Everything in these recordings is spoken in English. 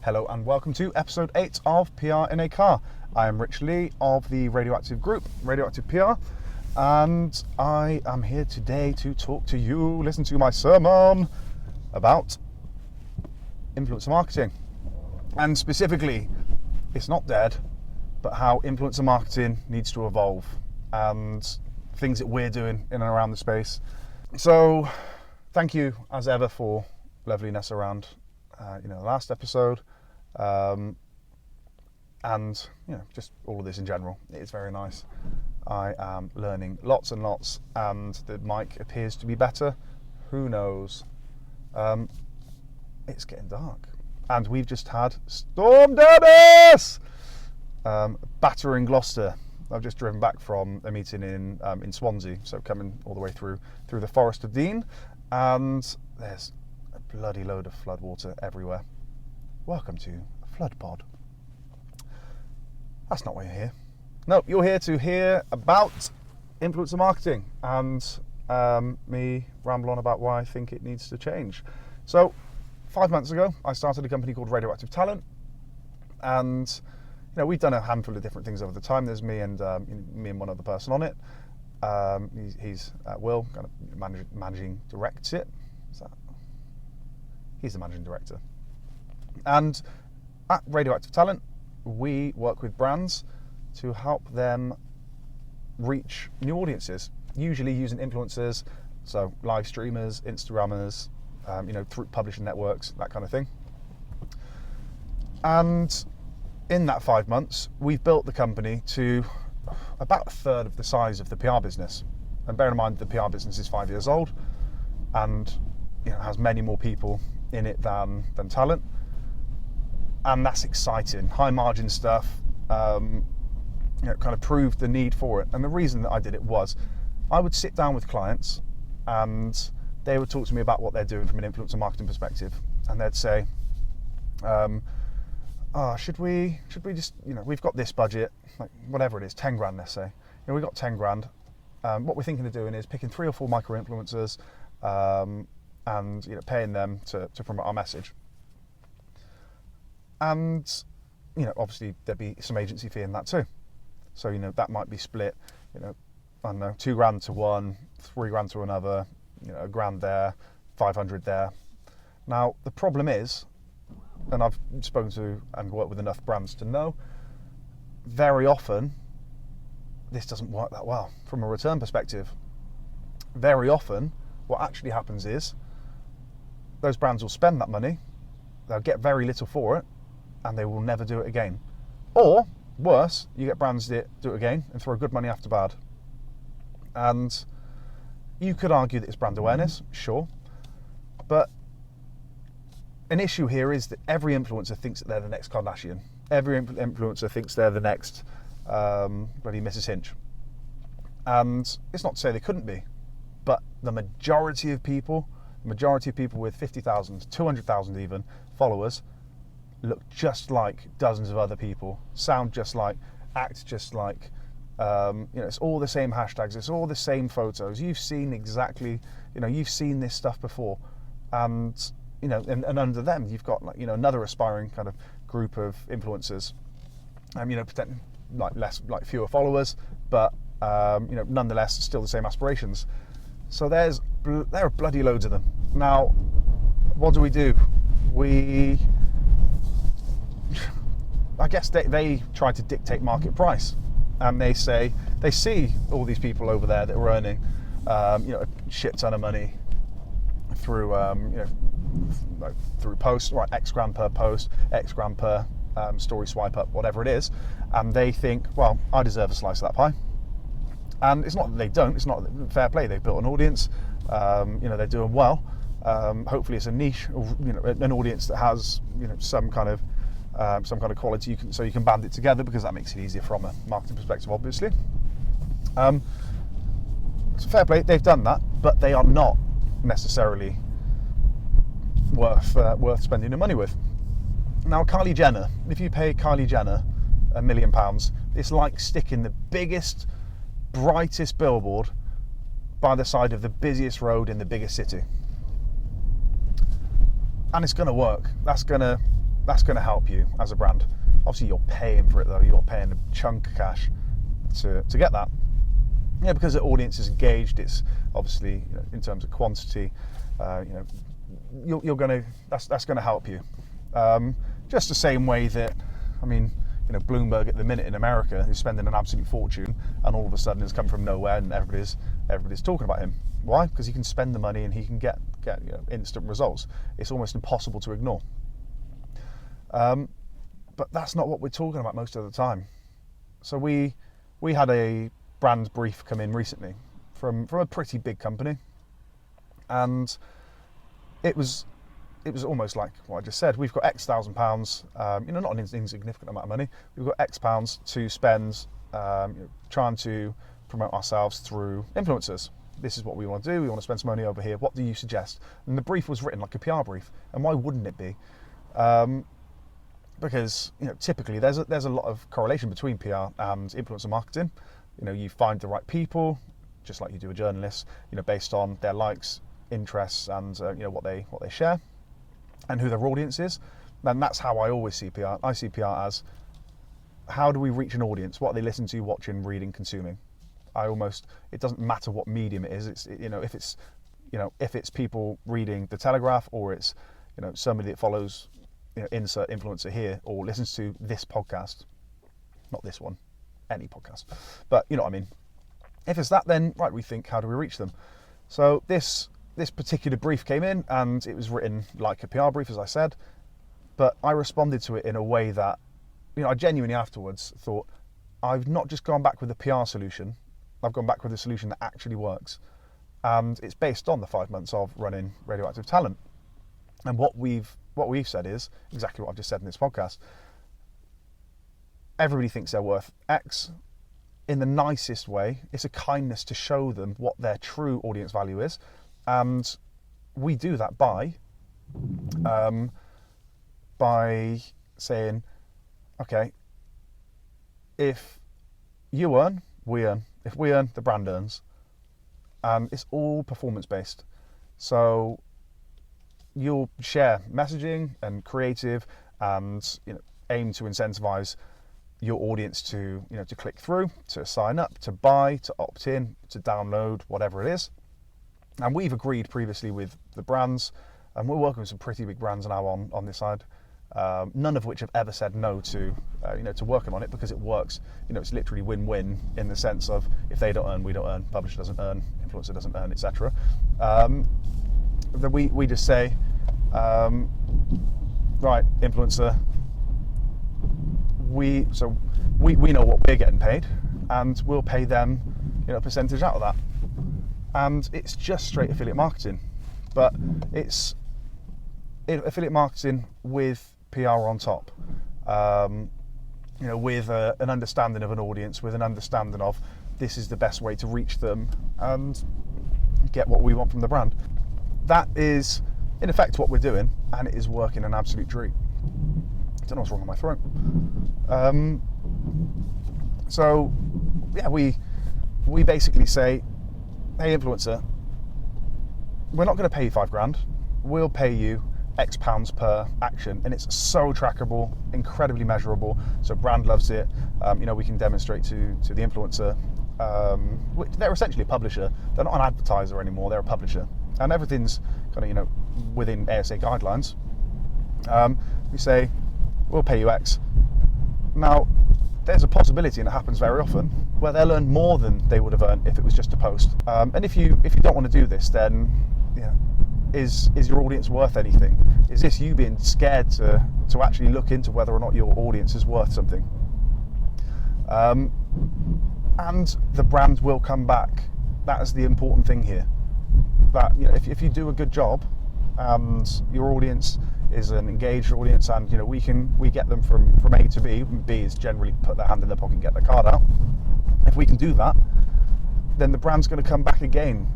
Hello and welcome to episode 8 of PR in a Car. I am Rich Lee of the Radioactive Group, Radioactive PR, and I am here today to talk to you, listen to my sermon about influencer marketing. And specifically, it's not dead, but how influencer marketing needs to evolve and things that we're doing in and around the space. So thank you as ever for loveliness around the last episode, and just all of this in general. It's very nice. I am learning lots and lots, and the mic appears to be better. Who knows? It's getting dark, and we've just had Storm Dennis battering Gloucester. I've just driven back from a meeting in Swansea, so coming all the way through the Forest of Dean, and there's a bloody load of flood water everywhere. Welcome to Flood Pod. That's not why you're here. No, you're here to hear about influencer marketing and me ramble on about why I think it needs to change. So 5 months ago, I started a company called Radioactive Talent, and we've done a handful of different things over the time. There's me and one other person on it. He's Will, kind of managing directs it. He's the managing director. And at Radioactive Talent, we work with brands to help them reach new audiences, usually using influencers, so live streamers, Instagrammers, through publishing networks, that kind of thing. And in that 5 months, we've built the company to about a third of the size of the PR business. And bear in mind, the PR business is 5 years old and has many more people in it than talent. And that's exciting, high margin stuff, kind of proved the need for it. And the reason that I did it was I would sit down with clients and they would talk to me about what they're doing from an influencer marketing perspective. And they'd say, should we just, we've got this budget, like whatever it is, 10 grand, let's say. We've got 10 grand. What we're thinking of doing is picking 3 or 4 micro influencers and paying them to promote our message. And, obviously there'd be some agency fee in that too. So, that might be split, I don't know, 2 grand to one, 3 grand to another, a grand there, 500 there. Now, the problem is, and I've spoken to and worked with enough brands to know, very often this doesn't work that well from a return perspective. Very often what actually happens is those brands will spend that money, they'll get very little for it, and they will never do it again. Or worse, you get brands that do it again and throw good money after bad. And you could argue that it's brand awareness, sure, but an issue here is that every influencer thinks that they're the next Kardashian. Every influencer thinks they're the next bloody Mrs. Hinch. And it's not to say they couldn't be, but the majority of people with 50,000, 200,000 even followers look just like dozens of other people, sound just like, act just like, it's all the same hashtags, it's all the same photos. You've seen exactly, you've seen this stuff before. And and under them, you've got another aspiring kind of group of influencers, fewer followers, but nonetheless still the same aspirations. So there are bloody loads of them. Now, what do? I guess they try to dictate market price, and they see all these people over there that are earning a shit ton of money through through posts, right? X grand per post, X grand per story swipe up, whatever it is, and they think, well, I deserve a slice of that pie. And it's not that they don't. It's not fair play. They've built an audience. They're doing well. Hopefully, it's a niche, an audience that has some kind of quality. So you can band it together, because that makes it easier from a marketing perspective, obviously. So fair play. They've done that, but they are not necessarily worth spending your money with. Now, Kylie Jenner, if you pay Kylie Jenner £1 million, it's like sticking the biggest, brightest billboard by the side of the busiest road in the biggest city. And it's going to work. That's going to That's going to help you as a brand. Obviously, you're paying for it though. You're paying a chunk of cash to get that. Yeah, because the audience is engaged. It's obviously, in terms of quantity, you're going to that's going to help you. Just the same way that, Bloomberg at the minute in America is spending an absolute fortune, and all of a sudden it's come from nowhere, and everybody's talking about him. Why? Because he can spend the money and he can get instant results. It's almost impossible to ignore. But that's not what we're talking about most of the time. So we had a brand brief come in recently from a pretty big company, and it was almost like what I just said. We've got X thousand pounds, not an insignificant amount of money. We've got X pounds to spend trying to promote ourselves through influencers. This is what we want to do. We want to spend some money over here. What do you suggest? And the brief was written like a PR brief. And why wouldn't it be? Because typically there's a lot of correlation between PR and influencer marketing. You find the right people, just like you do a journalist, based on their likes, interests, and what they share, and who their audience is. And that's how I always see PR. I see PR as, how do we reach an audience? What are they listening to, watching, reading, consuming? It doesn't matter what medium it is. If it's people reading the Telegraph, or it's somebody that follows insert influencer here, or listens to this podcast, not this one, any podcast, but you know what I mean. If it's that, then right, we think, how do we reach them? So this particular brief came in, and it was written like a PR brief, as I said, but I responded to it in a way that, I genuinely afterwards thought, I've not just gone back with a PR solution, I've gone back with a solution that actually works. And it's based on the 5 months of running Radioactive Talent. And what we've said is exactly what I've just said in this podcast. Everybody thinks they're worth X. In the nicest way, it's a kindness to show them what their true audience value is. And we do that by saying, okay, if you earn, we earn. If we earn, the brand earns. And it's all performance based. So you'll share messaging and creative, and aim to incentivize your audience to to click through, to sign up, to buy, to opt in, to download, whatever it is. And we've agreed previously with the brands, and we're working with some pretty big brands now on this side. None of which have ever said no to working on it, because it works. It's literally win-win, in the sense of, if they don't earn, we don't earn, publisher doesn't earn, influencer doesn't earn, etc. Then we just say, right, influencer, we know what we're getting paid, and we'll pay them a percentage out of that. And it's just straight affiliate marketing, but it's affiliate marketing with PR on top, with an understanding of an audience, with an understanding of, this is the best way to reach them and get what we want from the brand. That is, in effect, what we're doing, and it is working an absolute treat. I don't know what's wrong with my throat. So, yeah, we basically say, hey, influencer, we're not going to pay you $5,000. We'll pay you X pounds per action, and it's so trackable, incredibly measurable. So brand loves it. We can demonstrate to the influencer. They're essentially a publisher. They're not an advertiser anymore. They're a publisher, and everything's kind of within ASA guidelines. We say, we'll pay you X. Now, there's a possibility, and it happens very often, where they'll earn more than they would have earned if it was just a post. And if you don't want to do this, then is your audience worth anything? Is this you being scared to actually look into whether or not your audience is worth something? And the brand will come back. That is the important thing here. That if you do a good job, and your audience is an engaged audience, and we get them from A to B. B is generally put their hand in their pocket and get their card out. If we can do that, then the brand's going to come back again.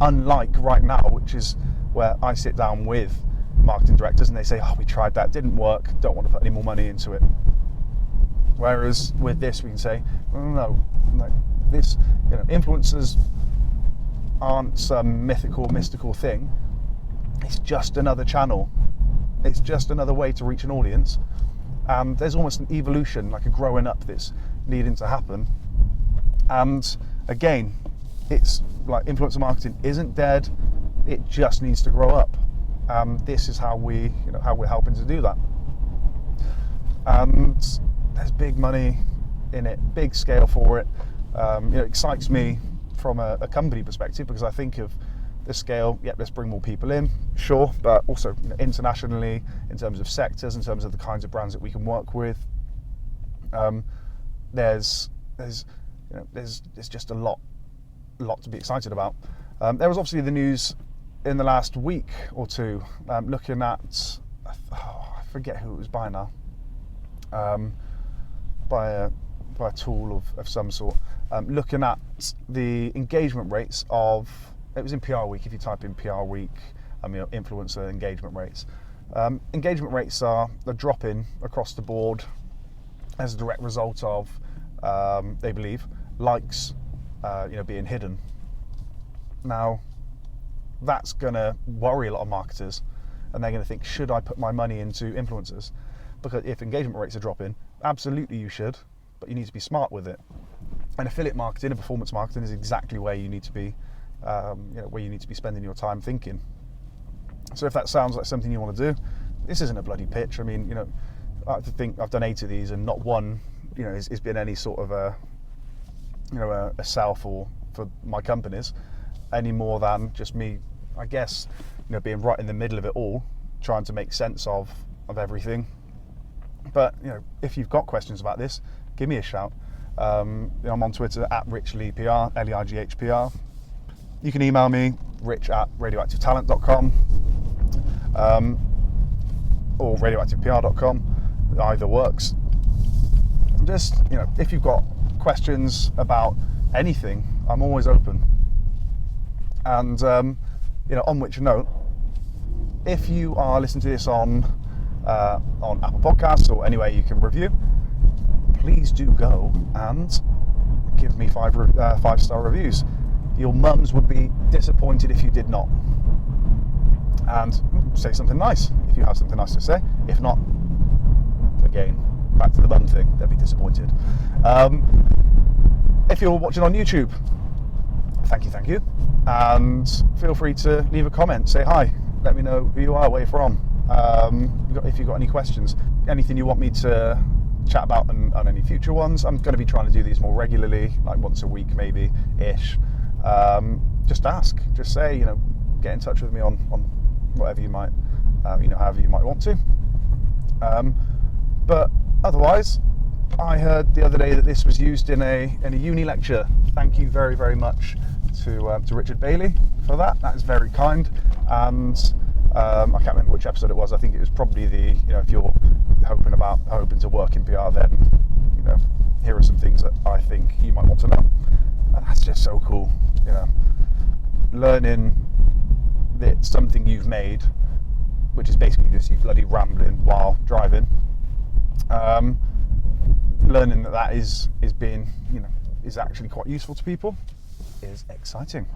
Unlike right now, which is where I sit down with marketing directors and they say, oh, we tried that, didn't work, don't want to put any more money into it. Whereas with this, we can say, no, this, influencers aren't some mystical thing. It's just another channel. It's just another way to reach an audience. And there's almost an evolution, like a growing up that's needing to happen. And again, it's like influencer marketing isn't dead, it just needs to grow up. This is how we're helping to do that. And there's big money in it, big scale for it. It excites me from a company perspective, because I think of the scale, let's bring more people in, sure, but also internationally, in terms of sectors, in terms of the kinds of brands that we can work with. There's just a lot to be excited about. There was obviously the news in the last week or two, looking at, I forget who it was by now, by a tool of some sort, looking at the engagement rates of, it was in PR Week, if you type in PR Week, influencer engagement rates. Engagement rates are dropping across the board as a direct result of, they believe, likes being hidden. Now, that's going to worry a lot of marketers, and they're going to think, should I put my money into influencers? Because if engagement rates are dropping, absolutely you should, but you need to be smart with it. And affiliate marketing and performance marketing is exactly where you need to be, where you need to be spending your time thinking. So if that sounds like something you want to do, this isn't a bloody pitch. I mean, I have to think I've done 8 of these, and not one, has been any sort of a sell for my companies, any more than just me, I guess, being right in the middle of it all, trying to make sense of everything. But if you've got questions about this, give me a shout. I'm on Twitter at RichLeePR, LEIGHPR. You can email me, rich@radioactivetalent.com, or radioactivepr.com. Either works. Just, if you've got questions about anything, I'm always open. And, on which note, if you are listening to this on Apple Podcasts or anywhere you can review, please do go and give me 5-star reviews. Your mums would be disappointed if you did not. And say something nice if you have something nice to say. If not, again, back to the mum thing, they'd be disappointed. If you're watching on YouTube, thank you. And feel free to leave a comment, say hi, let me know who you are, where you're from. If you've got any questions, anything you want me to chat about on any future ones. I'm going to be trying to do these more regularly, like once a week maybe ish. Just ask, just say, get in touch with me on whatever you might, however you might want to. But otherwise, I heard the other day that this was used in a uni lecture. Thank you very, very much to Richard Bailey for that. That is very kind. And I can't remember which episode it was. I think it was probably the, if you're hoping to work in PR, then, here are some things that I think you might want to know. And that's just so cool, learning that something you've made, which is basically just you bloody rambling while driving, learning that is being, is actually quite useful to people, is exciting.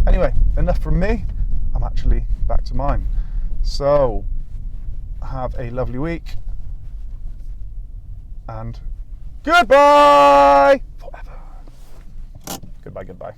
Anyway, enough from me. I'm actually back to mine. So, have a lovely week, and goodbye forever. Goodbye.